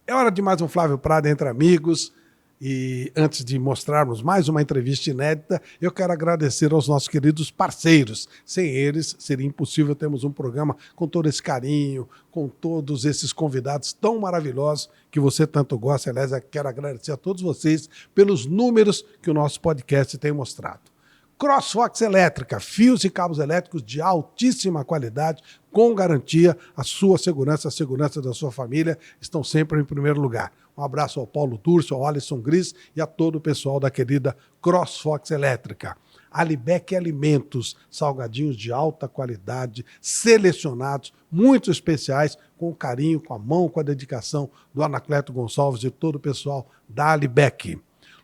É hora de mais um Flávio Prado Entre Amigos. E antes de mostrarmos mais uma entrevista inédita, eu quero agradecer aos nossos queridos parceiros. Sem eles, seria impossível termos um programa com todo esse carinho, com todos esses convidados tão maravilhosos que você tanto gosta. Aliás, eu quero agradecer a todos vocês pelos números que o nosso podcast tem mostrado. CrossFox Elétrica, fios e cabos elétricos de altíssima qualidade, com garantia. A sua segurança, a segurança da sua família estão sempre em primeiro lugar. Um abraço ao Paulo Turcio, ao Alisson Gris e a todo o pessoal da querida CrossFox Elétrica. Alibec Alimentos, salgadinhos de alta qualidade, selecionados, muito especiais, com carinho, com a mão, com a dedicação do Anacleto Gonçalves e todo o pessoal da Alibec.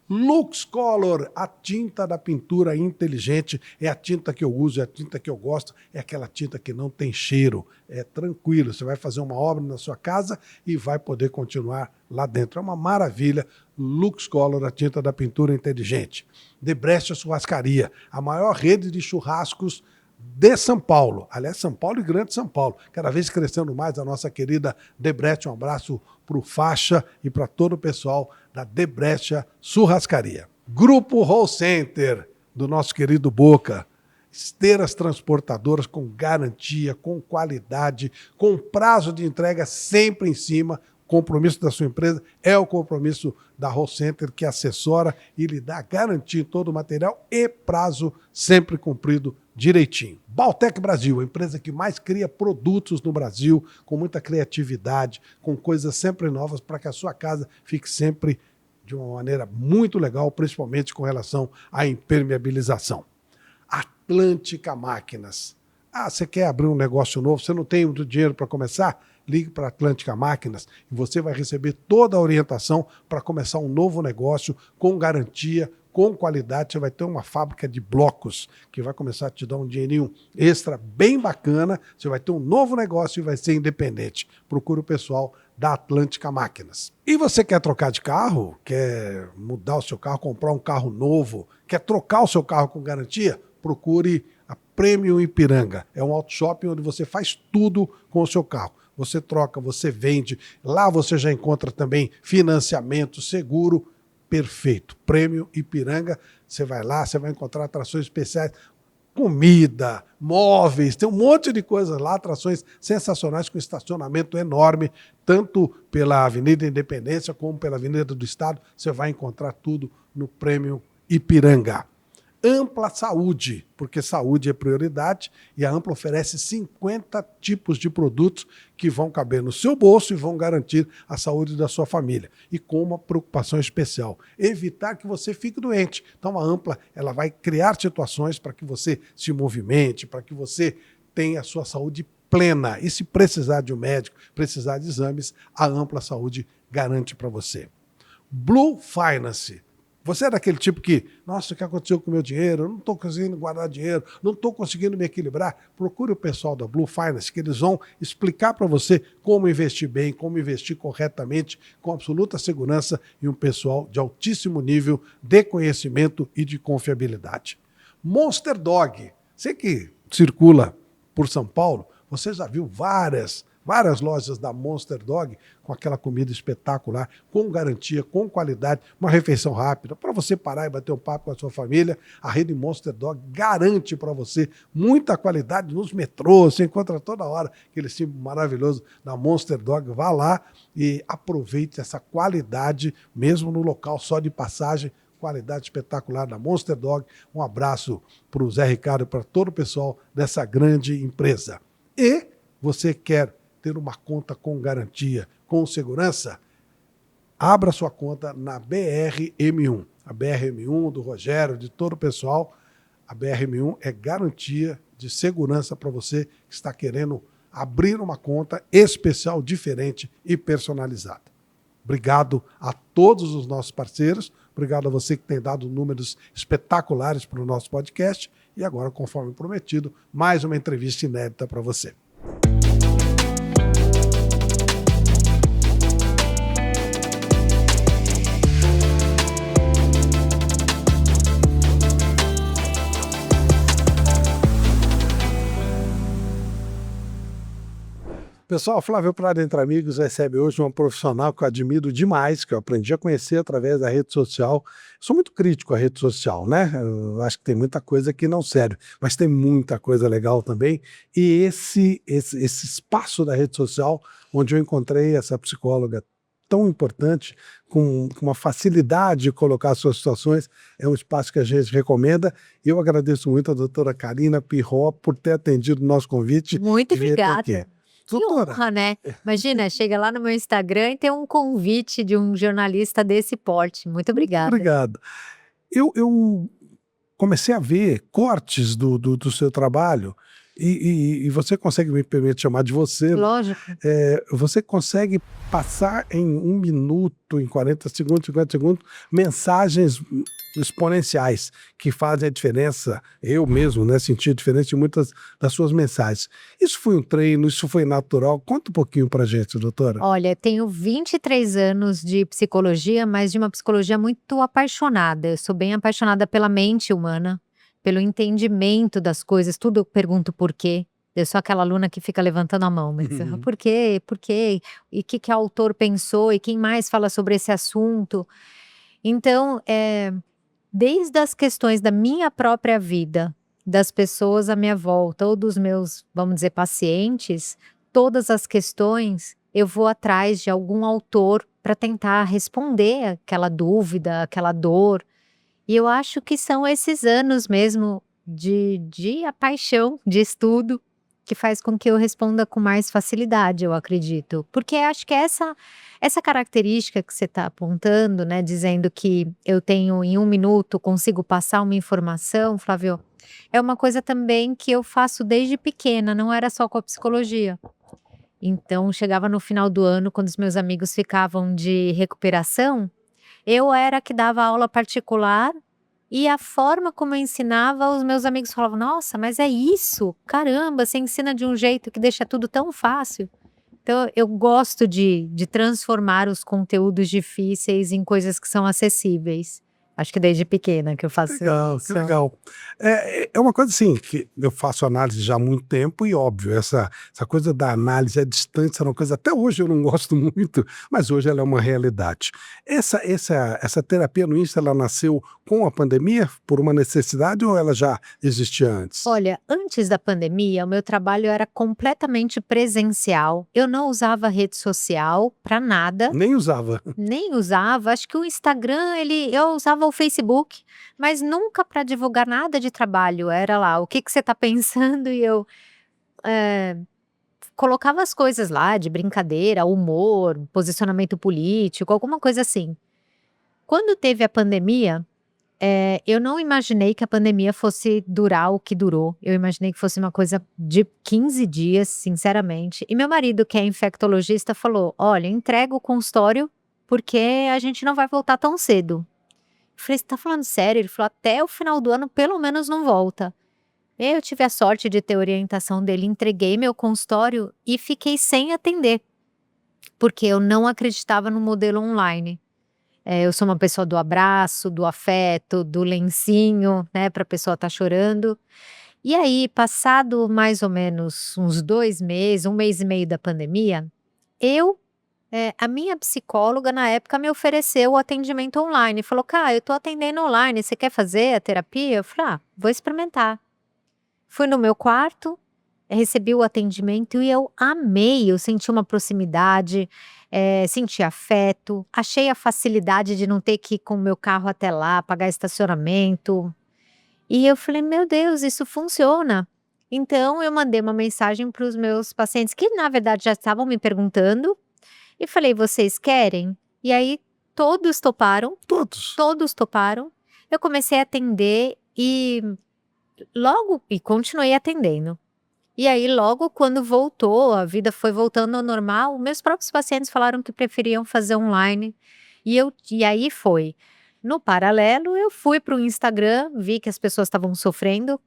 Lux Color, a tinta da pintura inteligente, é a tinta que eu uso, é a tinta que eu gosto, é aquela tinta que não tem cheiro, é tranquilo, você vai fazer uma obra na sua casa e vai poder continuar lá dentro, é uma maravilha. Lux Color, a tinta da pintura inteligente. Debrecht Churrascaria, a maior rede de churrascos de São Paulo, aliás, São Paulo e Grande São Paulo, cada vez crescendo mais a nossa querida Debrecht. Um abraço para o Faixa e para todo o pessoal da Debrecht Churrascaria. Grupo Roll Center, do nosso querido Boca, esteiras transportadoras com garantia, com qualidade, com prazo de entrega sempre em cima. Compromisso da sua empresa é o compromisso da Roll Center, que assessora e lhe dá garantia em todo o material e prazo sempre cumprido direitinho. Baltec Brasil, a empresa que mais cria produtos no Brasil, com muita criatividade, com coisas sempre novas para que a sua casa fique sempre de uma maneira muito legal, principalmente com relação à impermeabilização. Atlântica Máquinas. Você quer abrir um negócio novo, você não tem muito dinheiro para começar? Ligue para a Atlântica Máquinas e você vai receber toda a orientação para começar um novo negócio com garantia, com qualidade. Você vai ter uma fábrica de blocos que vai começar a te dar um dinheirinho extra bem bacana. Você vai ter um novo negócio e vai ser independente. Procure o pessoal da Atlântica Máquinas. E você quer trocar de carro? Quer mudar o seu carro, comprar um carro novo? Quer trocar o seu carro com garantia? Procure a Premium Ipiranga. É um auto shopping onde você faz tudo com o seu carro. Você troca, você vende. Lá você já encontra também financiamento, seguro. Perfeito. Prêmio Ipiranga. Você vai lá, você vai encontrar atrações especiais, comida, móveis, tem um monte de coisas lá, atrações sensacionais com estacionamento enorme, tanto pela Avenida Independência como pela Avenida do Estado. Você vai encontrar tudo no Prêmio Ipiranga. Ampla Saúde, porque saúde é prioridade, e a Ampla oferece 50 tipos de produtos que vão caber no seu bolso e vão garantir a saúde da sua família. E com uma preocupação especial, evitar que você fique doente. Então a Ampla, ela vai criar situações para que você se movimente, para que você tenha a sua saúde plena. E se precisar de um médico, precisar de exames, a Ampla Saúde garante para você. Blue Finance. Você é daquele tipo que, nossa, o que aconteceu com o meu dinheiro? Eu não estou conseguindo guardar dinheiro, não estou conseguindo me equilibrar. Procure o pessoal da Blue Finance, que eles vão explicar para você como investir bem, como investir corretamente, com absoluta segurança, e um pessoal de altíssimo nível de conhecimento e de confiabilidade. Monster Dog. Você que circula por São Paulo, você já viu várias lojas da Monster Dog com aquela comida espetacular, com garantia, com qualidade, uma refeição rápida, para você parar e bater um papo com a sua família. A rede Monster Dog garante para você muita qualidade nos metrôs, você encontra toda hora aquele símbolo maravilhoso da Monster Dog. Vá lá e aproveite essa qualidade, mesmo no local só de passagem, qualidade espetacular da Monster Dog. Um abraço para o Zé Ricardo e para todo o pessoal dessa grande empresa. E você quer ter uma conta com garantia, com segurança? Abra sua conta na BRM1. A BRM1 do Rogério, de todo o pessoal. A BRM1 é garantia de segurança para você que está querendo abrir uma conta especial, diferente e personalizada. Obrigado a todos os nossos parceiros. Obrigado a você que tem dado números espetaculares para o nosso podcast. E agora, conforme prometido, mais uma entrevista inédita para você. Pessoal, Flávio Prado Entre Amigos recebe hoje uma profissional que eu admiro demais, que eu aprendi a conhecer através da rede social. Sou muito crítico à rede social, né? Eu acho que tem muita coisa que não serve, mas tem muita coisa legal também. E esse espaço da rede social, onde eu encontrei essa psicóloga tão importante, com uma facilidade de colocar suas situações, é um espaço que a gente recomenda. Eu agradeço muito a doutora Karina Pirro por ter atendido o nosso convite. Muito e vir até obrigada. aqui. Que Doutora, honra, né? Imagina, chega lá no meu Instagram e tem um convite de um jornalista desse porte. Muito obrigada. obrigado. Eu comecei a ver cortes do seu trabalho e você consegue, me permite chamar de você, Lógico. você consegue passar em 1 minuto, em 40 segundos, 50 segundos, mensagens exponenciais que fazem a diferença, eu mesmo, né, senti a diferença em muitas das suas mensagens. Isso foi um treino, isso foi natural? Conta um pouquinho pra gente, doutora. Olha, eu tenho 23 anos de psicologia, mas de uma psicologia muito apaixonada. Eu sou bem apaixonada pela mente humana, pelo entendimento das coisas, tudo eu pergunto por quê. Eu sou aquela aluna que fica levantando a mão, mas por quê? Por quê? E o que o autor pensou? E quem mais fala sobre esse assunto? Então, desde as questões da minha própria vida, das pessoas à minha volta ou dos meus, vamos dizer, pacientes, todas as questões eu vou atrás de algum autor para tentar responder aquela dúvida, aquela dor. E eu acho que são esses anos mesmo de a paixão de estudo que faz com que eu responda com mais facilidade, eu acredito. Porque acho que essa característica que você está apontando, né, dizendo que eu tenho em 1 minuto, consigo passar uma informação, Flávio, é uma coisa também que eu faço desde pequena, não era só com a psicologia. Então, chegava no final do ano, quando os meus amigos ficavam de recuperação, eu era a que dava aula particular e a forma como eu ensinava, os meus amigos falavam: "Nossa, mas é isso? Caramba, você ensina de um jeito que deixa tudo tão fácil". Então eu gosto de transformar os conteúdos difíceis em coisas que são acessíveis. Acho que desde pequena que eu faço Legal, que isso. legal. É uma coisa assim, que eu faço análise já há muito tempo e óbvio, essa coisa da análise à distância é uma coisa, até hoje eu não gosto muito, mas hoje ela é uma realidade. Essa terapia no Insta, ela nasceu com a pandemia, por uma necessidade ou ela já existia antes? Olha, antes da pandemia, o meu trabalho era completamente presencial. Eu não usava rede social para nada. Nem usava. Nem usava, acho que o Instagram eu usava o Facebook, mas nunca para divulgar nada de trabalho, era lá, o que que você está pensando e eu, colocava as coisas lá de brincadeira, humor, posicionamento político, alguma coisa assim. Quando teve a pandemia, eu não imaginei que a pandemia fosse durar o que durou, eu imaginei que fosse uma coisa de 15 dias, sinceramente, e meu marido, que é infectologista, falou: "Olha, entrega o consultório, porque a gente não vai voltar tão cedo". Eu falei: "Você tá falando sério?" Ele falou: "Até o final do ano, pelo menos, não volta". Eu tive a sorte de ter orientação dele, entreguei meu consultório e fiquei sem atender, porque eu não acreditava no modelo online. Eu sou uma pessoa do abraço, do afeto, do lencinho, né, pra pessoa estar chorando. E aí, passado mais ou menos uns 2 meses, 1 mês e meio da pandemia, a minha psicóloga na época me ofereceu o atendimento online, falou: "Cá, eu tô atendendo online, você quer fazer a terapia?" Eu falei: "Ah, vou experimentar". Fui no meu quarto, recebi o atendimento e eu amei, eu senti uma proximidade, senti afeto, achei a facilidade de não ter que ir com o meu carro até lá, pagar estacionamento. E eu falei: "Meu Deus, isso funciona". Então eu mandei uma mensagem para os meus pacientes que na verdade já estavam me perguntando, e falei: "Vocês querem?". E aí todos toparam, Todos. todos toparam. Eu comecei a atender e continuei atendendo. E aí logo quando voltou, a vida foi voltando ao normal, meus próprios pacientes falaram que preferiam fazer online, e aí foi. No paralelo, eu fui para o Instagram, vi que as pessoas estavam sofrendo,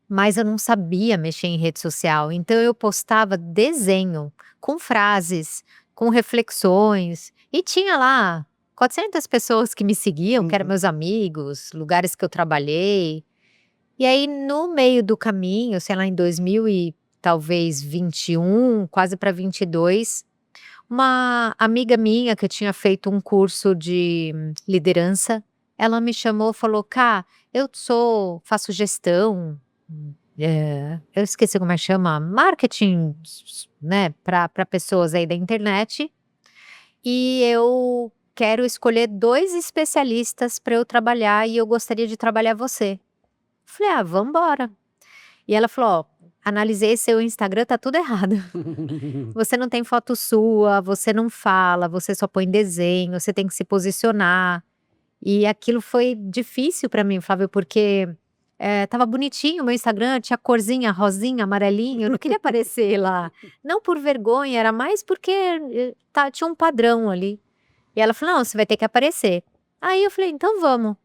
mas eu não sabia mexer em rede social, então eu postava desenho, com frases, com reflexões, e tinha lá 400 pessoas que me seguiam, que eram meus amigos, lugares que eu trabalhei. E aí no meio do caminho, sei lá, em 2000 e talvez 21, quase para 22, uma amiga minha que tinha feito um curso de liderança, ela me chamou e falou: "Cá, faço gestão, eu esqueci como é que chama, marketing, né, para pessoas aí da internet, e eu quero escolher 2 especialistas para eu trabalhar e eu gostaria de trabalhar você". Falei: "Ah, vamos embora". E ela falou: "Ó, analisei seu Instagram, tá tudo errado. Você não tem foto sua, você não fala, você só põe desenho, você tem que se posicionar". E aquilo foi difícil pra mim, Flávio, porque, estava bonitinho o meu Instagram, tinha corzinha, rosinha, amarelinho, eu não queria aparecer lá. Não por vergonha, era mais porque, tinha um padrão ali. E ela falou: "Não, você vai ter que aparecer". Aí eu falei: "Então vamos".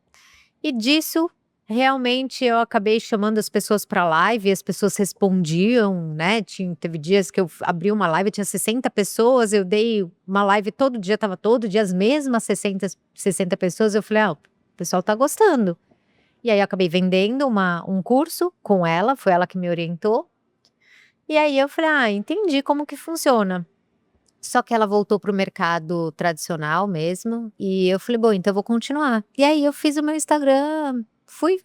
E disso, realmente eu acabei chamando as pessoas para live e as pessoas respondiam, né, teve dias que eu abri uma live, tinha 60 pessoas, eu dei uma live todo dia, estava todo dia as mesmas 60 pessoas, eu falei: "Ah, o pessoal tá gostando". E aí eu acabei vendendo um curso com ela, foi ela que me orientou, e aí eu falei: "Ah, entendi como que funciona". Só que ela voltou para o mercado tradicional mesmo, e eu falei: "Bom, então eu vou continuar". E aí eu fiz o meu Instagram,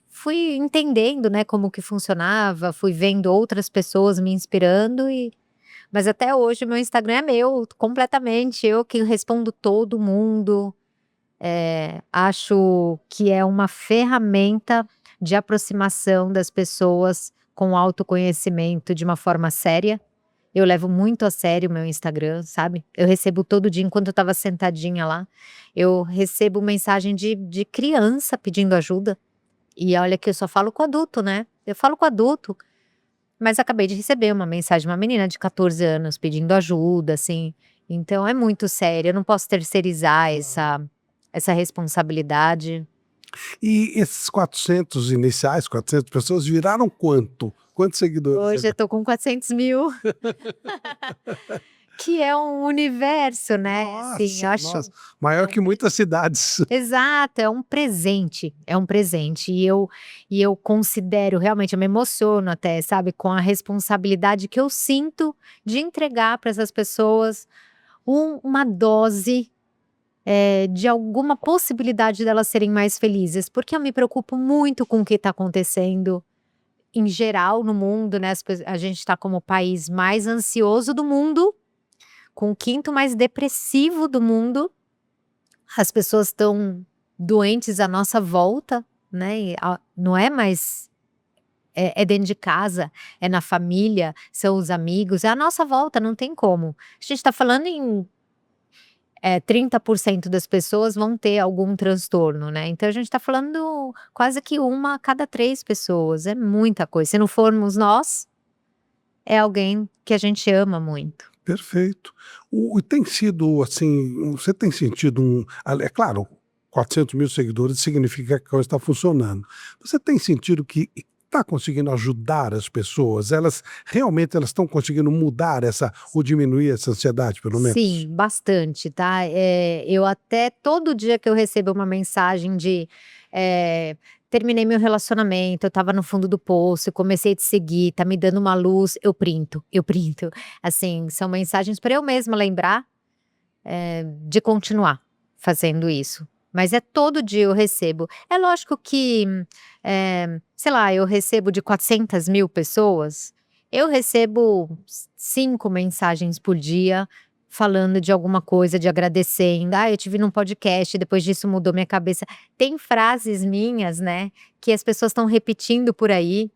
fui entendendo, né, como que funcionava, fui vendo outras pessoas me inspirando mas até hoje o meu Instagram é meu, completamente, eu que respondo todo mundo. Acho que é uma ferramenta de aproximação das pessoas com autoconhecimento de uma forma séria. Eu levo muito a sério o meu Instagram, sabe. Eu recebo todo dia, enquanto eu estava sentadinha lá, eu recebo mensagem de criança pedindo ajuda, e olha que eu só falo com adulto, né. Eu falo com adulto, mas acabei de receber uma mensagem de uma menina de 14 anos pedindo ajuda, assim, então é muito sério, eu não posso terceirizar essa responsabilidade. E esses 400 iniciais, 400 pessoas, viraram quanto? Quantos seguidores Hoje eu agora? tô com 400.000. Que é um universo, né, assim, eu Nossa, acho nossa, maior que muitas cidades. exato, é um presente e eu considero realmente, eu me emociono até, sabe, com a responsabilidade que eu sinto de entregar para essas pessoas uma dose, de alguma possibilidade delas serem mais felizes, porque eu me preocupo muito com o que está acontecendo em geral no mundo, né, a gente está como o país mais ansioso do mundo, com o quinto mais depressivo do mundo. As pessoas estão doentes à nossa volta, né, não é mais é dentro de casa, é na família, são os amigos, é à nossa volta, não tem como. A gente está falando em, 30% das pessoas vão ter algum transtorno, né, então a gente está falando quase que uma a cada 3 pessoas, é muita coisa. Se não formos nós, é alguém que a gente ama muito. Perfeito. E tem sido assim, você tem sentido é claro, 400.000 seguidores significa que a coisa está funcionando. Você tem sentido que está conseguindo ajudar as pessoas? Elas estão conseguindo mudar essa ou diminuir essa ansiedade, pelo menos? Sim, bastante, tá. Eu até todo dia que eu recebo uma mensagem de, "Terminei meu relacionamento, eu estava no fundo do poço, eu comecei a te seguir, tá me dando uma luz", eu printo, eu printo. Assim, são mensagens para eu mesma lembrar, de continuar fazendo isso. Mas é todo dia eu recebo. É lógico que, sei lá, eu recebo de 400.000 pessoas, eu recebo 5 mensagens por dia falando de alguma coisa, de agradecendo: "Ah, eu te vi num podcast, depois disso mudou minha cabeça". Tem frases minhas, né, que as pessoas estão repetindo por aí,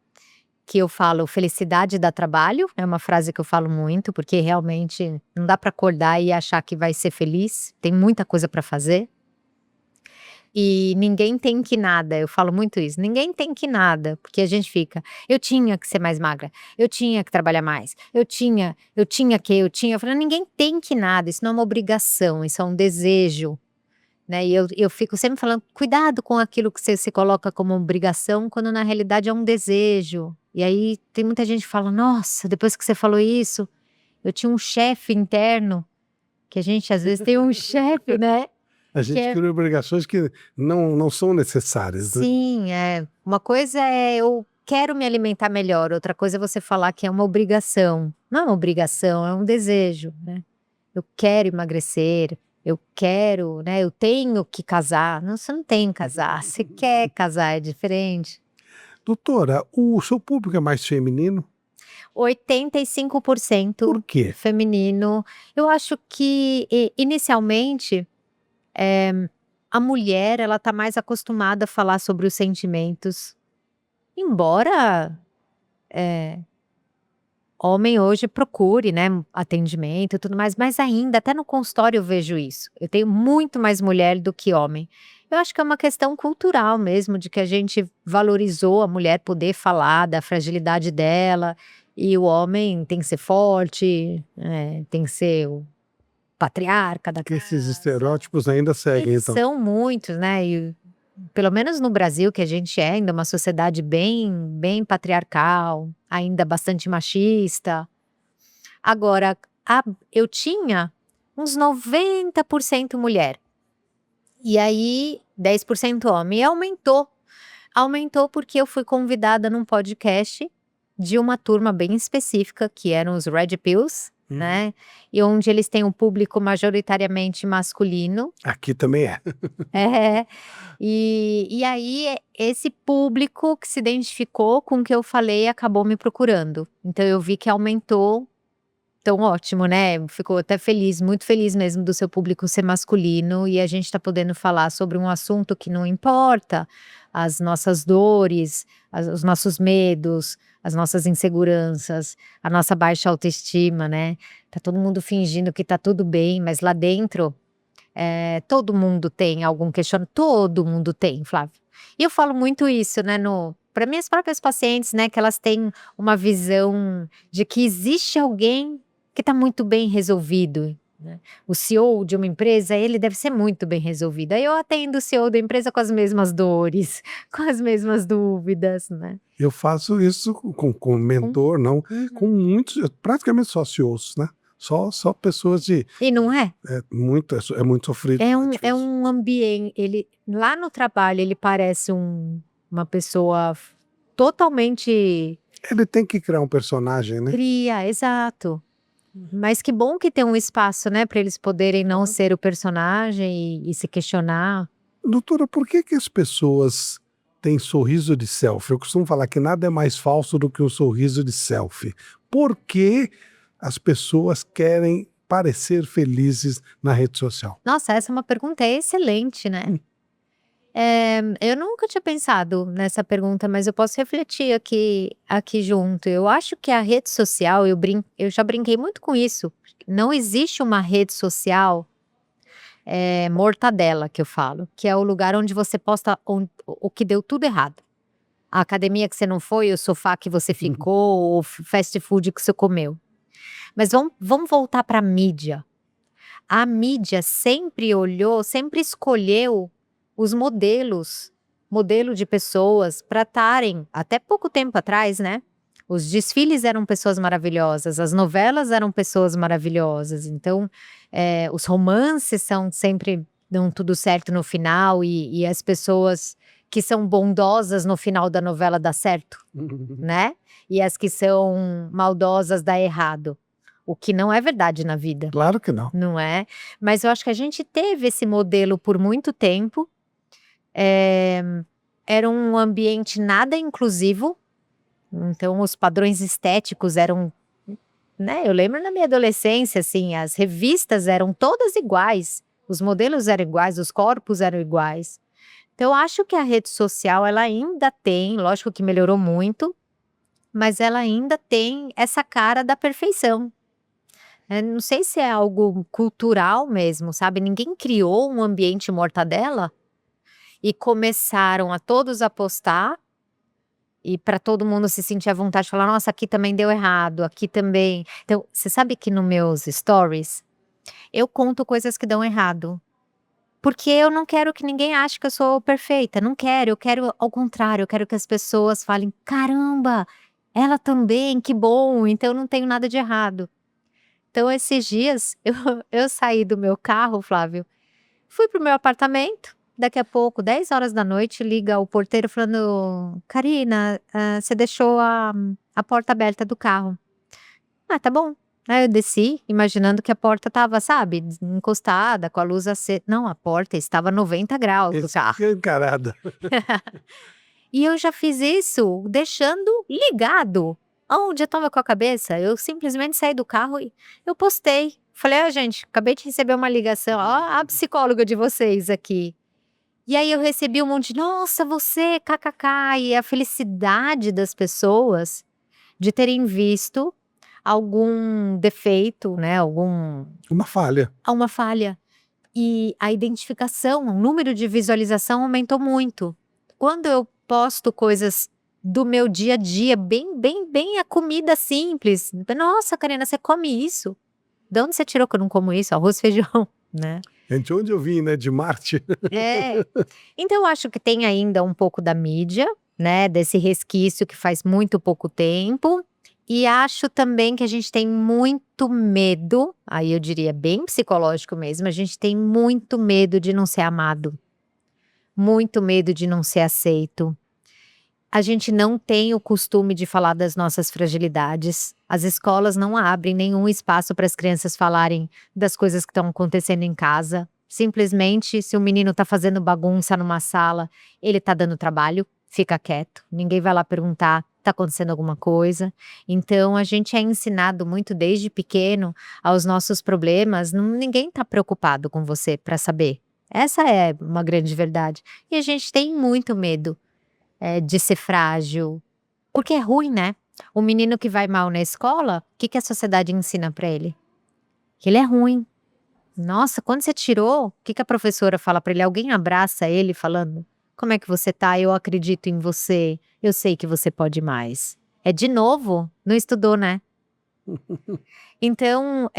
que eu falo: "Felicidade dá trabalho", é uma frase que eu falo muito, porque realmente não dá para acordar e achar que vai ser feliz, tem muita coisa para fazer. E ninguém tem que nada, eu falo muito isso, ninguém tem que nada, porque a gente fica: "Eu tinha que ser mais magra, eu tinha que trabalhar mais, eu tinha", eu falei: "Ninguém tem que nada, isso não é uma obrigação, isso é um desejo", né, e eu fico sempre falando: "Cuidado com aquilo que você se coloca como obrigação, quando na realidade é um desejo". E aí tem muita gente que fala: "Nossa, depois que você falou isso, eu tinha um chefe interno", que a gente às vezes tem um chefe, né, A que gente é cria obrigações que não são necessárias, né? sim, uma coisa é eu quero me alimentar melhor. Outra coisa é você falar que é uma obrigação. Não é uma obrigação, é um desejo, né? Eu quero emagrecer, eu quero, né? Eu tenho que casar. Não, você não tem que casar, você quer casar, é diferente. Doutora, o seu público é mais feminino? 85% Por quê? feminino. Eu acho que inicialmente a mulher ela tá mais acostumada a falar sobre os sentimentos. Embora homem hoje procure, né, atendimento e tudo mais, mas ainda até no consultório eu vejo isso. Eu tenho muito mais mulher do que homem. Eu acho que é uma questão cultural mesmo, de que a gente valorizou a mulher poder falar da fragilidade dela, e o homem tem que ser forte, tem que ser o patriarca da Que esses casa. estereótipos ainda seguem, Eles então. são muitos, né, e pelo menos no Brasil, que a gente é ainda uma sociedade bem patriarcal, ainda bastante machista. Agora, eu tinha uns 90% mulher, e aí 10% homem, e aumentou. Aumentou porque eu fui convidada num podcast de uma turma bem específica, que eram os Red Pills, né, e onde eles têm um público majoritariamente masculino. Aqui também é. É, e aí esse público que se identificou com o que eu falei acabou me procurando. Então eu vi que aumentou, então ótimo, né, ficou até feliz, muito feliz mesmo do seu público ser masculino, e a gente tá podendo falar sobre um assunto que não importa, as nossas dores, os nossos medos, as nossas inseguranças, a nossa baixa autoestima, né. Tá todo mundo fingindo que tá tudo bem, mas lá dentro todo mundo tem algum questionamento, todo mundo tem, Flávio. E eu falo muito isso, né, para minhas próprias pacientes, né, que elas têm uma visão de que existe alguém que está muito bem resolvido, né. O CEO de uma empresa, ele deve ser muito bem resolvido. Aí eu atendo o CEO da empresa com as mesmas dores, com as mesmas dúvidas, né. Eu faço isso com mentor, não, com muitos, praticamente só CEOs, né? Só pessoas de E não é? é muito sofrido, É muito difícil. um ambiente, ele lá no trabalho ele parece uma pessoa totalmente Ele tem que criar um personagem, né? cria, exato. Mas que bom que tem um espaço, né, para eles poderem não ser o personagem e se questionar. Doutora, por que que as pessoas têm sorriso de selfie? Eu costumo falar que nada é mais falso do que um sorriso de selfie. Por que as pessoas querem parecer felizes na rede social? Nossa, essa é uma pergunta excelente, né. Eu nunca tinha pensado nessa pergunta, mas eu posso refletir aqui junto. Eu acho que a rede social, eu já brinquei muito com isso. Não existe uma rede social, mortadela que eu falo, que é o lugar onde você posta o que deu tudo errado. A academia que você não foi, o sofá que você ficou, o fast food que você comeu. Mas vamos voltar para a mídia. A mídia sempre escolheu os modelo de pessoas para estarem, até pouco tempo atrás, né, os desfiles eram pessoas maravilhosas, as novelas eram pessoas maravilhosas, então, os romances sempre dão tudo certo no final, e as pessoas que são bondosas no final da novela dá certo, né, e as que são maldosas dá errado, o que não é verdade na vida. Claro que não. Não é? Mas eu acho que a gente teve esse modelo por muito tempo, eh, era um ambiente nada inclusivo, então os padrões estéticos eram, né, eu lembro na minha adolescência, assim, as revistas eram todas iguais, os modelos eram iguais, os corpos eram iguais. Então eu acho que a rede social ela ainda tem, lógico que melhorou muito, mas ela ainda tem essa cara da perfeição. Não sei se é algo cultural mesmo, sabe, ninguém criou um ambiente mortadela, e começaram a todos a postar, e para todo mundo se sentir à vontade de falar: "Nossa, aqui também deu errado, aqui também". Então, você sabe que no meus stories, eu conto coisas que dão errado, porque eu não quero que ninguém ache que eu sou perfeita, não quero, eu quero ao contrário, eu quero que as pessoas falem: "Caramba, ela também, que bom, então eu não tenho nada de errado". Então esses dias eu saí do meu carro, Flávio, fui para o meu apartamento, Daqui a pouco, 10 horas da noite, liga o porteiro falando: Karina, você deixou a porta aberta do carro. Ah, tá bom. Aí eu desci, imaginando que a porta estava, sabe, encostada, com a luz acesa. Não, a porta estava a 90 graus do carro. Que encarada. E eu já fiz isso deixando ligado. Onde eu estava com a cabeça, eu simplesmente saí do carro e eu postei. Falei, gente, acabei de receber uma ligação, ó, a psicóloga de vocês aqui. E aí eu recebi um monte de, nossa, você, kkk, e a felicidade das pessoas de terem visto algum defeito, né, Uma falha. uma falha. E a identificação, o número de visualização aumentou muito. Quando eu posto coisas do meu dia a dia, bem a comida simples. Nossa, Karina, você come isso? De onde você tirou que eu não como isso? Arroz e feijão, né? De onde eu vim, né? De Marte. Então eu acho que tem ainda um pouco da mídia, né? Desse resquício que faz muito pouco tempo. E acho também que a gente tem muito medo, aí eu diria bem psicológico mesmo, a gente tem muito medo de não ser amado. Muito medo de não ser aceito. A gente não tem o costume de falar das nossas fragilidades. As escolas não abrem nenhum espaço para as crianças falarem das coisas que estão acontecendo em casa. Simplesmente, se o menino está fazendo bagunça numa sala, ele está dando trabalho, fica quieto. Ninguém vai lá perguntar, está acontecendo alguma coisa. Então, a gente é ensinado muito desde pequeno aos nossos problemas. Ninguém está preocupado com você para saber. Essa é uma grande verdade. E a gente tem muito medo de ser frágil, porque é ruim, né? O menino que vai mal na escola, o que a sociedade ensina para ele? Que ele é ruim. Nossa, quando você tirou, o que a professora fala para ele? Alguém abraça ele falando: como é que você tá? Eu acredito em você, eu sei que você pode mais. É de novo, não estudou, né? Então,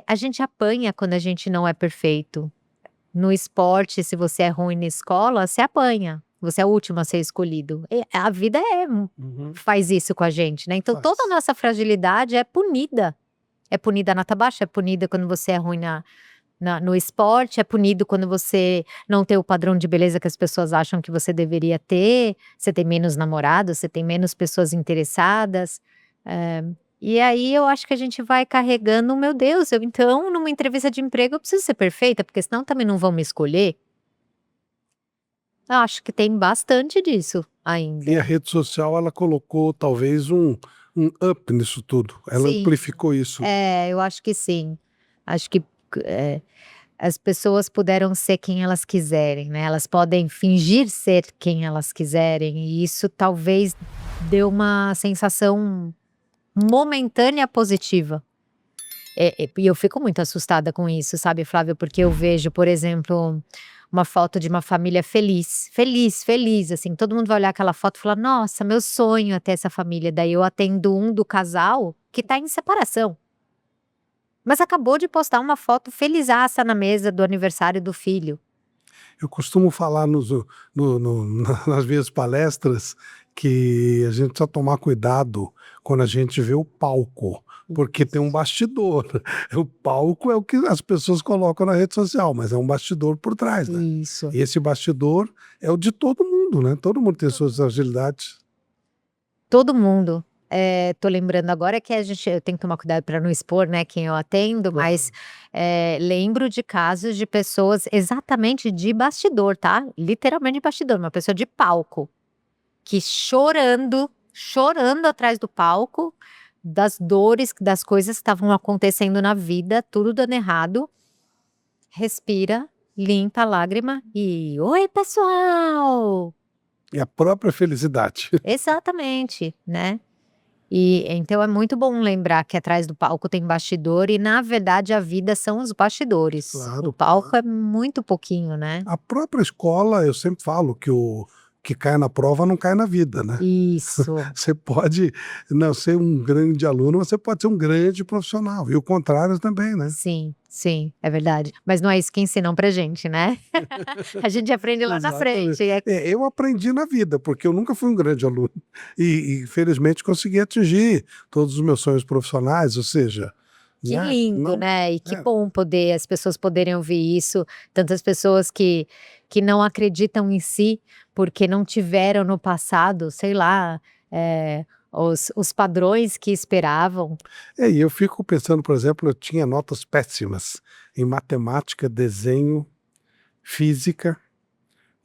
a gente apanha quando a gente não é perfeito. No esporte, se você é ruim na escola, você apanha. Você é o último a ser escolhido. A vida faz isso com a gente, né? Então, toda a nossa fragilidade é punida. É punida na nota baixa, é punida quando você é ruim no esporte, é punido quando você não tem o padrão de beleza que as pessoas acham que você deveria ter, você tem menos namorados, você tem menos pessoas interessadas. E aí eu acho que a gente vai carregando, meu Deus, então numa entrevista de emprego eu preciso ser perfeita, porque senão também não vão me escolher. Eu acho que tem bastante disso ainda. E a rede social, ela colocou talvez um up nisso tudo. Ela Sim. amplificou isso. Eu acho que sim. Acho que as pessoas puderam ser quem elas quiserem, né? Elas podem fingir ser quem elas quiserem, e isso talvez deu uma sensação momentânea positiva. E eu fico muito assustada com isso, sabe, Flávio? Porque eu vejo, por exemplo, uma foto de uma família feliz, assim, todo mundo vai olhar aquela foto e falar, nossa, meu sonho é ter essa família. Daí eu atendo um do casal que tá em separação. Mas acabou de postar uma foto felizaça na mesa do aniversário do filho. Eu costumo falar nas minhas palestras que a gente precisa tomar cuidado quando a gente vê o palco, porque tem um bastidor. O palco é o que as pessoas colocam na rede social, mas é um bastidor por trás, né? Isso. E esse bastidor é o de todo mundo, né? Todo mundo tem suas fragilidades. Todo mundo. Tô lembrando agora que eu tenho que tomar cuidado para não expor, né, quem eu atendo, mas lembro de casos de pessoas exatamente de bastidor, tá? Literalmente de bastidor, uma pessoa de palco, que chorando atrás do palco, das dores, das coisas que estavam acontecendo na vida, tudo dando errado, respira, limpa a lágrima e oi, pessoal! E a própria felicidade. Exatamente, né? E então é muito bom lembrar que atrás do palco tem bastidor e na verdade a vida são os bastidores. Claro, O palco claro. é muito pouquinho, né? A própria escola, eu sempre falo que o que cai na prova não cai na vida, né? Isso. Você pode não ser um grande aluno, você pode ser um grande profissional. E o contrário também, né? Sim, é verdade. Mas não é isso que ensinam pra gente, né? A gente aprende lá na Exatamente. frente. Eu aprendi na vida, porque eu nunca fui um grande aluno. E felizmente consegui atingir todos os meus sonhos profissionais, ou seja, Que né? lindo, Não, né? E que é, bom poder as pessoas poderem ouvir isso, tantas pessoas que não acreditam em si, porque não tiveram no passado, sei lá, os padrões que esperavam. e eu fico pensando, por exemplo, eu tinha notas péssimas em matemática, desenho, física,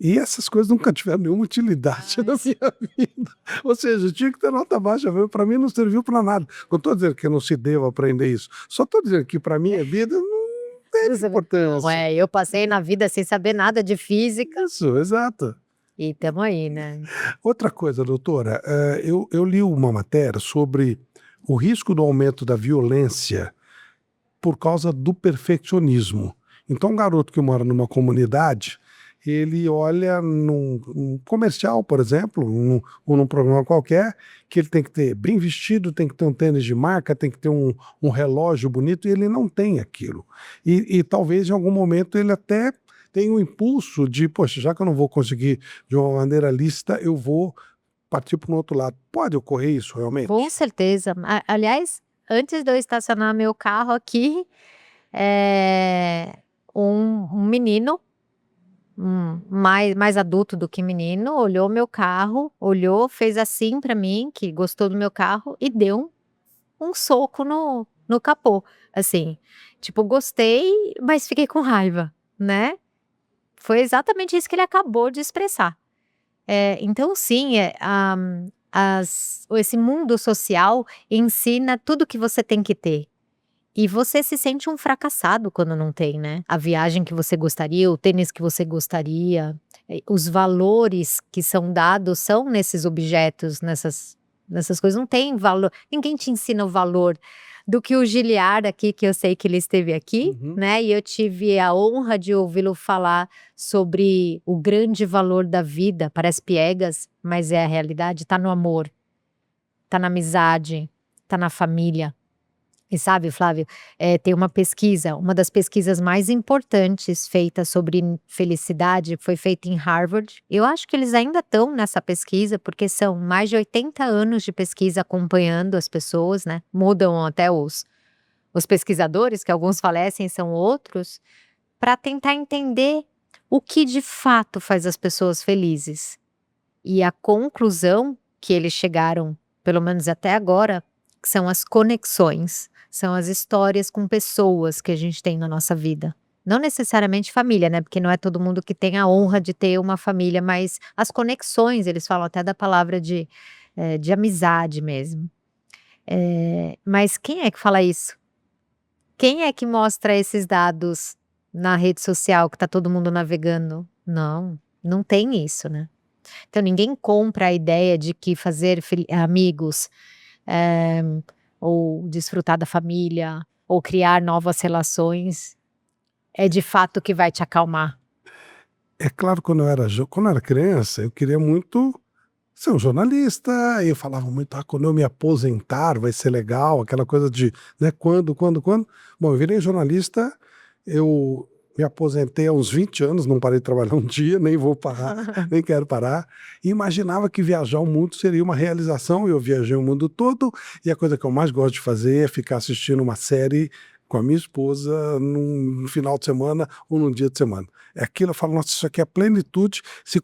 e essas coisas nunca tiveram nenhuma utilidade Ai, na minha vida. Ou seja, eu tinha que ter nota baixa, para mim não serviu para nada. Não estou dizendo que eu não se deva aprender isso, só estou dizendo que para a minha vida não não teve sabe não, importância. eu passei na vida sem saber nada de física Isso, exato. e estamos aí, né. Outra coisa, doutora, eu li uma matéria sobre o risco do aumento da violência por causa do perfeccionismo. Então, um garoto que mora numa comunidade, ele olha num comercial, por exemplo, ou num programa qualquer, que ele tem que ter bem vestido, tem que ter um tênis de marca, tem que ter um relógio bonito, e ele não tem aquilo. E talvez em algum momento ele até tenha o impulso de, poxa, já que eu não vou conseguir de uma maneira lícita, eu vou partir para um outro lado. Pode ocorrer isso Com realmente? certeza. Aliás, antes de eu estacionar meu carro aqui, eh, um menino, mais adulto do que menino, olhou meu carro, olhou, fez assim pra mim, que gostou do meu carro e deu um soco no capô, assim, tipo, gostei, mas fiquei com raiva, né. Foi exatamente isso que ele acabou de expressar. Então sim, esse mundo social ensina tudo que você tem que ter. E você se sente um fracassado quando não tem, né. A viagem que você gostaria, o tênis que você gostaria, os valores que são dados são nesses objetos, nessas coisas, não tem valor, ninguém te ensina o valor do que o Giliard aqui, que eu sei que ele esteve aqui, Uhum. né, e eu tive a honra de ouvi-lo falar sobre o grande valor da vida, parece piegas, mas é a realidade, tá no amor, tá na amizade, tá na família. E sabe, Flávio, tem uma das pesquisas mais importantes feitas sobre felicidade foi feita em Harvard. Eu acho que eles ainda estão nessa pesquisa, porque são mais de 80 anos de pesquisa acompanhando as pessoas, né, mudam até os pesquisadores, que alguns falecem, são outros, para tentar entender o que de fato faz as pessoas felizes. E a conclusão que eles chegaram, pelo menos até agora, que são as conexões, são as histórias com pessoas que a gente tem na nossa vida. Não necessariamente família, né? Porque não é todo mundo que tem a honra de ter uma família, mas as conexões, eles falam até da palavra de amizade mesmo. Mas quem é que fala isso? Quem é que mostra esses dados na rede social que tá todo mundo navegando? Não, não tem isso, né? Então ninguém compra a ideia de que fazer amigos, eh, ou desfrutar da família, ou criar novas relações, é de fato o que vai te acalmar. É claro, quando eu era criança, eu queria muito ser um jornalista, e eu falava muito: "Ah, quando eu me aposentar vai ser legal", aquela coisa de, né, quando. Bom, eu virei jornalista, eu me aposentei há uns 20 anos, não parei de trabalhar um dia, nem vou parar, nem quero parar, e imaginava que viajar o mundo seria uma realização, e eu viajei o mundo todo, e a coisa que eu mais gosto de fazer é ficar assistindo uma série com a minha esposa num final de semana ou num dia de semana. É aquilo, eu falo: "Nossa, isso aqui é plenitude". Se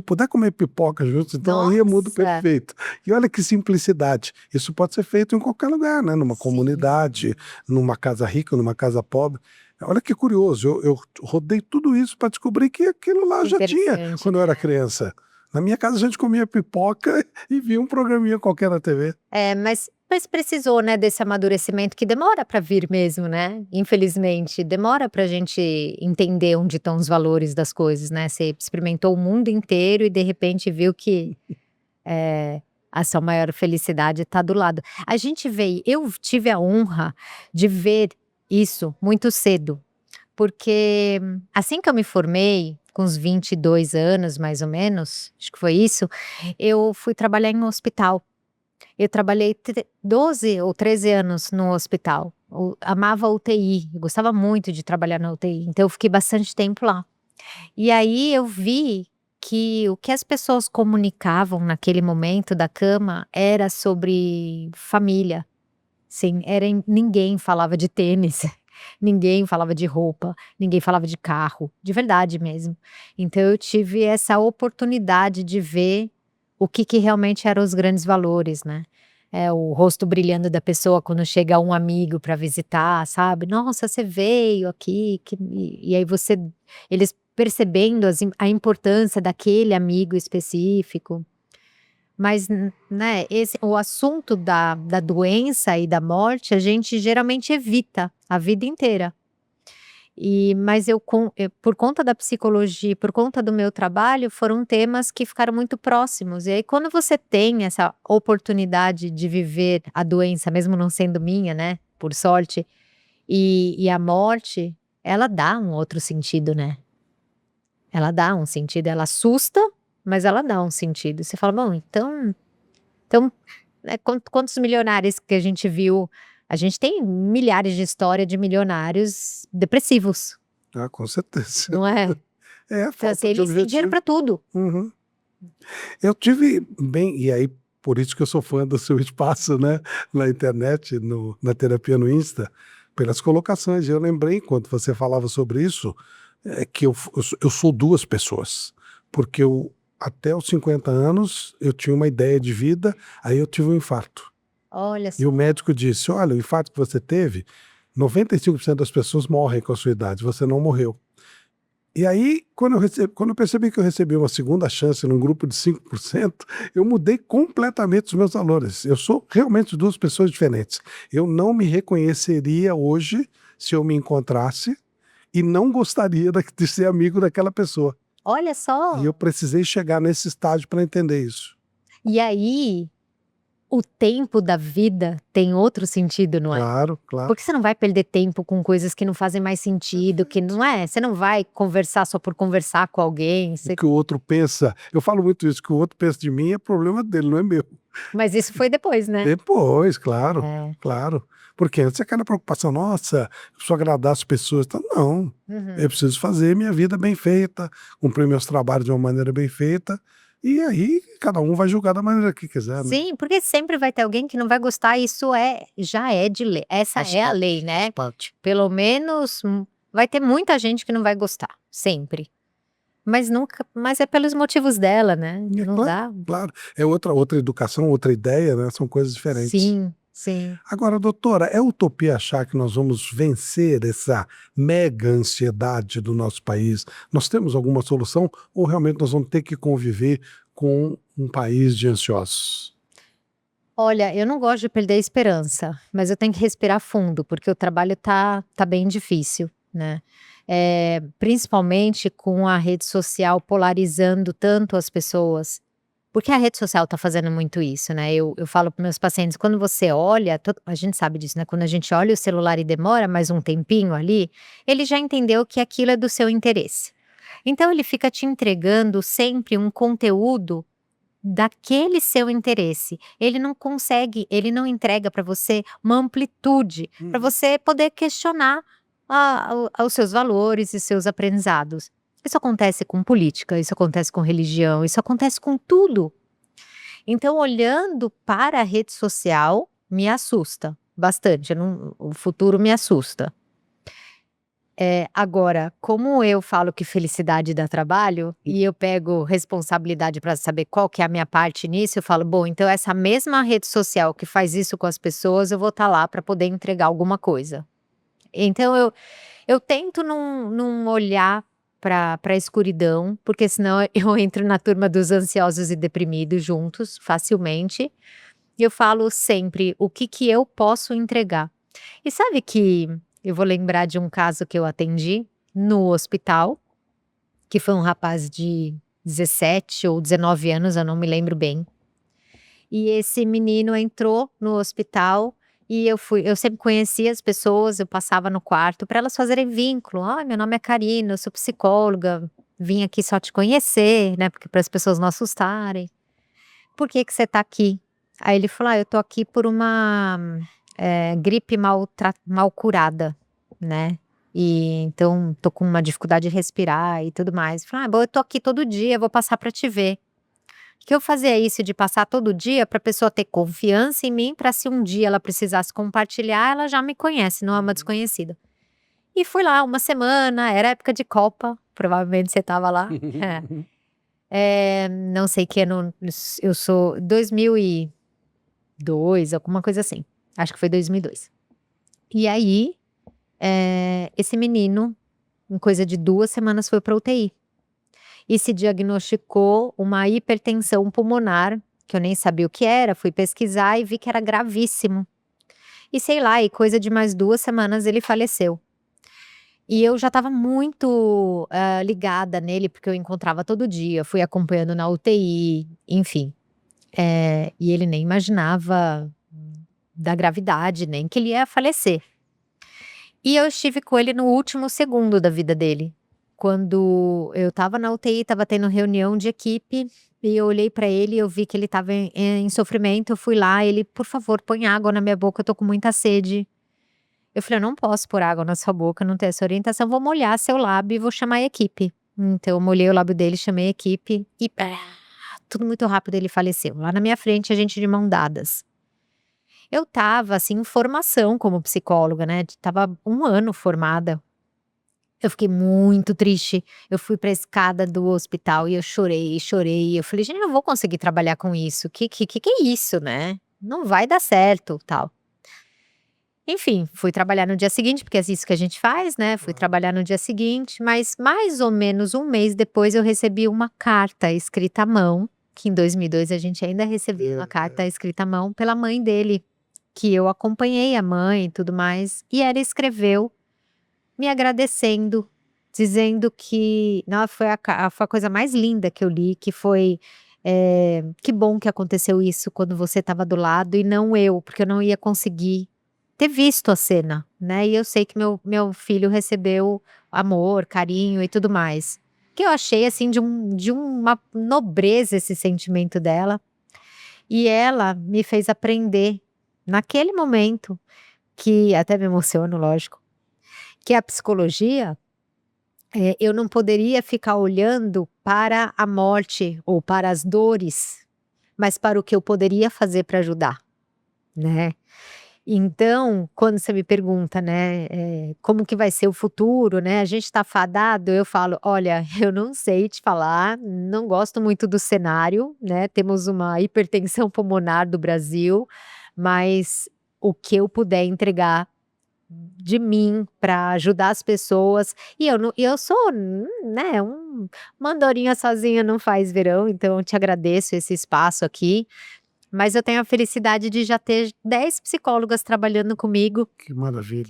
puder comer pipoca juntos, então aí é mundo Nossa! perfeito. E olha que simplicidade, isso pode ser feito em qualquer lugar, né, numa Sim, comunidade, numa casa rica, numa casa pobre. Olha que curioso, eu rodei tudo isso para descobrir que aquilo lá que eu já tinha interessante, quando eu era né. criança. Na minha casa a gente comia pipoca e via um programinha qualquer na TV. Mas precisou, né, desse amadurecimento que demora para vir mesmo, né, infelizmente, demora pra gente entender onde estão os valores das coisas, né, você experimentou o mundo inteiro e de repente viu que, a sua maior felicidade está do lado. Eu tive a honra de ver isso muito cedo, porque assim que eu me formei, com uns 22 anos mais ou menos, acho que foi isso, eu fui trabalhar em um hospital. Eu trabalhei 12 ou 13 anos no hospital. Amava a UTI, eu gostava muito de trabalhar na UTI, então eu fiquei bastante tempo lá. E aí eu vi que o que as pessoas comunicavam naquele momento da cama era sobre família, Sim, ninguém falava de tênis, ninguém falava de roupa, ninguém falava de carro, de verdade mesmo. Então eu tive essa oportunidade de ver o que realmente eram os grandes valores, né. O rosto brilhando da pessoa quando chega um amigo para visitar, sabe. "Nossa, você veio aqui, que" e aí eles percebendo a importância daquele amigo específico. Mas, né, o assunto da doença e da morte, a gente geralmente evita a vida inteira. Mas por conta da psicologia, por conta do meu trabalho, foram temas que ficaram muito próximos. E aí quando você tem essa oportunidade de viver a doença, mesmo não sendo minha, né, por sorte, e a morte, ela dá um outro sentido, né. Ela dá um sentido, ela assusta, mas ela dá um sentido. Você fala: "Bom, então, né, quantos milionários que a gente viu, a gente tem milhares de história de milionários depressivos, Ah, com certeza. não é? É, Então, assim, falta de eles têm dinheiro objetivo. para tudo. Uhum. Eu tive bem e aí por isso que eu sou fã do seu espaço, né, na internet, na terapia no Insta, pelas colocações. Eu lembrei enquanto você falava sobre isso, que eu sou 2 pessoas, porque eu até os 50 anos eu tinha uma ideia de vida, aí eu tive um infarto. Olha E o só. médico disse: "Olha, o infarto que você teve, 95% das pessoas morrem com a sua idade, você não morreu". E aí, quando eu percebi que eu recebi uma segunda chance num grupo de 5%, eu mudei completamente os meus valores. Eu sou realmente 2 pessoas diferentes. Eu não me reconheceria hoje se eu me encontrasse e não gostaria de ser amigo daquela pessoa. Olha E eu só. precisei chegar nesse estágio para entender isso. E aí, o tempo da vida tem outro sentido, não é? Claro, claro. Porque você não vai perder tempo com coisas que não fazem mais sentido, que Perfeito. não é, você não vai conversar só por conversar com alguém, O que o outro pensa, eu falo muito isso, o que o outro pensa de mim é problema dele, não é meu. mas isso foi depois, né? Depois, claro, É. claro. Porque antes é aquela preocupação: "Nossa, eu preciso agradar as pessoas", então não, eu Uhum. preciso fazer minha vida bem feita, cumprir meus trabalhos de uma maneira bem feita, e aí cada um vai julgar da maneira que quiser, né. Sim, porque sempre vai ter alguém que não vai gostar, isso já é de lei, essa Faz é a parte, lei, faz né. parte. Pelo menos, vai ter muita gente que não vai gostar, sempre. Mas é pelos motivos dela, né, E é não claro, dá. claro. É outra educação, outra ideia, né, são coisas diferentes. Sim, sim. Agora, doutora, é utopia achar que nós vamos vencer essa mega ansiedade do nosso país? Nós temos alguma solução ou realmente nós vamos ter que conviver com um país de ansiosos? Olha, eu não gosto de perder a esperança, mas eu tenho que respirar fundo, porque o trabalho tá bem difícil, né. Principalmente com a rede social polarizando tanto as pessoas, porque a rede social tá fazendo muito isso, né. Eu falo para meus pacientes, quando você olha, a gente sabe disso, né, quando a gente olha o celular e demora mais um tempinho ali, ele já entendeu que aquilo é do seu interesse. Então ele fica te entregando sempre um conteúdo daquele seu interesse. Ele não entrega para você uma amplitude, para Uhum. você poder questionar os seus valores e seus aprendizados. Isso acontece com política, isso acontece com religião, isso acontece com tudo. Então, olhando para a rede social, me assusta bastante, eu não o futuro me assusta. Agora, como eu falo que felicidade dá trabalho, e eu pego responsabilidade para saber qual que é a minha parte nisso, eu falo: "Bom, então essa mesma rede social que faz isso com as pessoas, eu vou estar lá para poder entregar alguma coisa". Então eu tento não olhar para a escuridão, porque senão eu entro na turma dos ansiosos e deprimidos juntos, facilmente, e eu falo sempre: "O que que eu posso entregar?". E sabe que eu vou lembrar de um caso que eu atendi no hospital, que foi um rapaz de 17 ou 19 anos, eu não me lembro bem. E esse menino entrou no hospital e eu sempre conhecia as pessoas, eu passava no quarto para elas fazerem vínculo. "Ai, meu nome é Karina, eu sou psicóloga, vim aqui só te conhecer, né, porque para as pessoas não assustarem. Por que que você tá aqui?". Aí ele falou: "Ah, eu tô aqui por uma, gripe mal curada, né, e então tô com uma dificuldade de respirar e tudo mais". Falei: "Ah, bom, eu tô aqui todo dia, eu vou passar pra te ver". que eu fazia isso de passar todo dia para a pessoa ter confiança em mim, para se um dia ela precisasse compartilhar, ela já me conhece, não é uma desconhecida. E fui lá uma semana, era época de Copa, provavelmente você estava lá. Não sei que ano, eu sou 2002, alguma coisa assim. Acho que foi 2002. E aí, esse menino, em coisa de 2 semanas, foi para UTI. E se diagnosticou uma hipertensão pulmonar, que eu nem sabia o que era, fui pesquisar e vi que era gravíssimo. E sei lá, e coisa de mais 2 semanas ele faleceu. E eu já estava muito ligada nele, porque eu encontrava todo dia, fui acompanhando na UTI, enfim. E ele nem imaginava da gravidade, nem que ele ia falecer. E eu estive com ele no último segundo da vida dele. Quando eu estava na UTI, estava tendo reunião de equipe, e eu olhei para ele e eu vi que ele estava em sofrimento, eu fui lá, ele, por favor, põe água na minha boca, eu tô com muita sede. Eu falei, eu não posso pôr água na sua boca, não tenho essa orientação, vou molhar seu lábio e vou chamar a equipe. Então eu molhei o lábio dele, chamei a equipe e tudo muito rápido ele faleceu. Lá na minha frente, a gente de mão dadas. Eu estava assim em formação como psicóloga, né, estava 1 ano formada. Eu fiquei muito triste, eu fui pra escada do hospital e eu chorei, chorei, eu falei: "Gente, eu não vou conseguir trabalhar com isso, que é isso, né, não vai dar certo, tal". Enfim, fui trabalhar no dia seguinte, porque é isso que a gente faz, né, fui trabalhar no dia seguinte, mas mais ou menos 1 mês depois eu recebi uma carta escrita à mão, que em 2002 a gente ainda recebia uma carta escrita à mão pela mãe dele, que eu acompanhei a mãe e tudo mais, e ela escreveu me agradecendo, dizendo que foi a coisa mais linda que eu li, que foi, "Que bom que aconteceu isso quando você estava do lado e não eu, porque eu não ia conseguir ter visto a cena, né, e eu sei que meu filho recebeu amor, carinho e tudo mais". Que eu achei, assim, de uma nobreza esse sentimento dela, e ela me fez aprender, naquele momento, que até me emociono, lógico, que a psicologia, eu não poderia ficar olhando para a morte ou para as dores, mas para o que eu poderia fazer para ajudar, né. Então, quando você me pergunta, né, como que vai ser o futuro, né, a gente está fadado, eu falo: "Olha, eu não sei te falar, não gosto muito do cenário, né, temos uma hipertensão pulmonar do Brasil, mas o que eu puder entregar de mim para ajudar as pessoas", e eu sou, né, uma andorinha sozinha não faz verão, então eu te agradeço esse espaço aqui, mas eu tenho a felicidade de já ter 10 psicólogas trabalhando comigo, Que maravilha.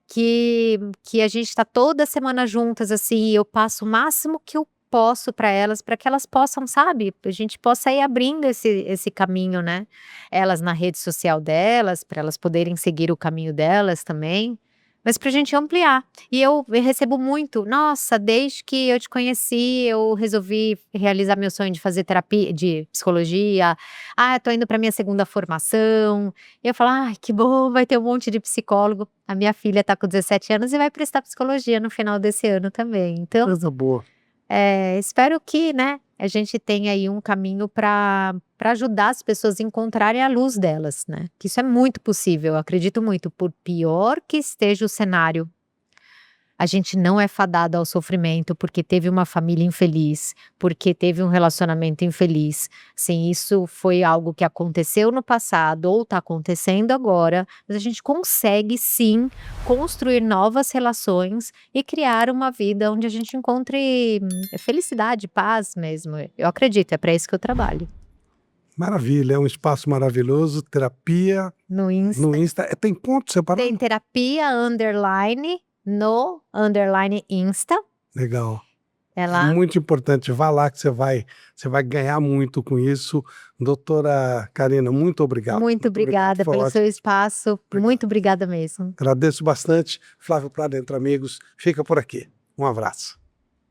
que a gente está toda semana juntas, assim, e eu passo o máximo que eu posso para que elas possam, sabe, a gente possa ir abrindo esse caminho, né. Elas na rede social delas, para elas poderem seguir o caminho delas também, mas pra gente ampliar. E eu recebo muito: "Nossa, desde que eu te conheci, eu resolvi realizar meu sonho de fazer terapia de psicologia. Ah, tô indo pra minha 2ª formação". E eu falo: "Ai, que bom, vai ter um monte de psicólogo". A minha filha tá com 17 anos e vai prestar psicologia no final desse ano também. Então, Coisa boa. espero que, né, a gente tenha aí um caminho para ajudar as pessoas a encontrarem a luz delas, né, que isso é muito possível, eu acredito muito, por pior que esteja o cenário, a gente não é fadado ao sofrimento porque teve uma família infeliz, porque teve um relacionamento infeliz. Sim, isso foi algo que aconteceu no passado ou está acontecendo agora, mas a gente consegue sim construir novas relações e criar uma vida onde a gente encontre felicidade, paz mesmo. Eu acredito, é para isso que eu trabalho. Maravilha, é um espaço maravilhoso, terapia No Insta no Insta. Tem ponto separado? tem terapia underline no underline Insta. Legal. É É lá. muito importante, vá lá que você vai ganhar muito com isso. Doutora Karina, muito obrigado. Muito Muito obrigado, obrigada foi pelo seu ótimo. espaço, Obrigado. muito obrigada mesmo. Agradeço bastante. Flávio Prado Entre Amigos fica por aqui. Um abraço.